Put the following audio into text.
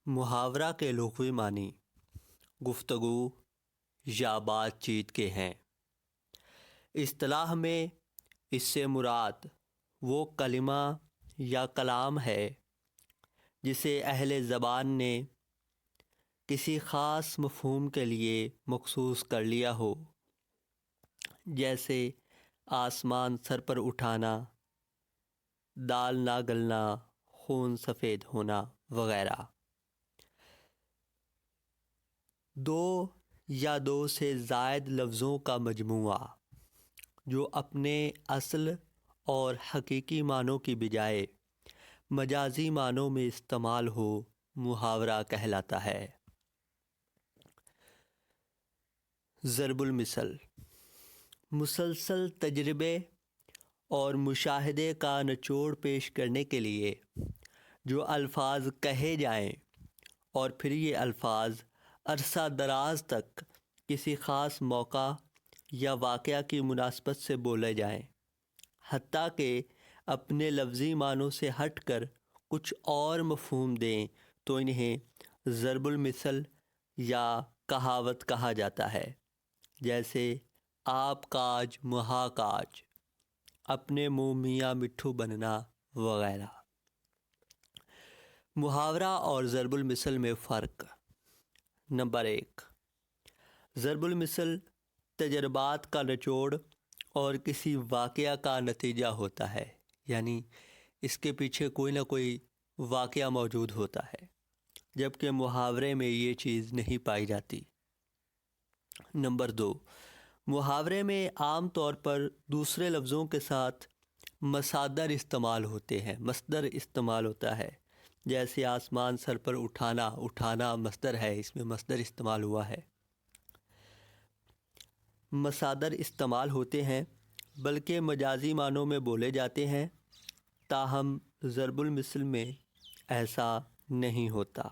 محاورہ کے لغوی معنی گفتگو یا بات چیت کے ہیں۔ اصطلاح میں اس سے مراد وہ کلمہ یا کلام ہے جسے اہل زبان نے کسی خاص مفہوم کے لیے مخصوص کر لیا ہو، جیسے آسمان سر پر اٹھانا، دال نہ گلنا، خون سفید ہونا وغیرہ۔ دو یا دو سے زائد لفظوں کا مجموعہ جو اپنے اصل اور حقیقی معنوں کی بجائے مجازی معنوں میں استعمال ہو، محاورہ کہلاتا ہے۔ ضرب المثل مسلسل تجربے اور مشاہدے کا نچوڑ پیش کرنے کے لیے جو الفاظ کہے جائیں اور پھر یہ الفاظ عرصہ دراز تک کسی خاص موقع یا واقعہ کی مناسبت سے بولے جائیں، حتیٰ کہ اپنے لفظی معنوں سے ہٹ کر کچھ اور مفہوم دیں، تو انہیں ضرب المثل یا کہاوت کہا جاتا ہے، جیسے آپ کاج مہا کاج، اپنے منہ میاں مٹھو بننا وغیرہ۔ محاورہ اور ضرب المثل میں فرق۔ نمبر 1، ضرب المثل تجربات کا نچوڑ اور کسی واقعہ کا نتیجہ ہوتا ہے، یعنی اس کے پیچھے کوئی نہ کوئی واقعہ موجود ہوتا ہے، جبکہ محاورے میں یہ چیز نہیں پائی جاتی۔ نمبر 2، محاورے میں عام طور پر دوسرے لفظوں کے ساتھ مصادر استعمال ہوتے ہیں، مصدر استعمال ہوتا ہے، جیسے آسمان سر پر اٹھانا، اٹھانا مصدر ہے، اس میں مصدر استعمال ہوا ہے۔ مصادر استعمال ہوتے ہیں بلکہ مجازی معنوں میں بولے جاتے ہیں، تاہم ضرب المثل میں ایسا نہیں ہوتا۔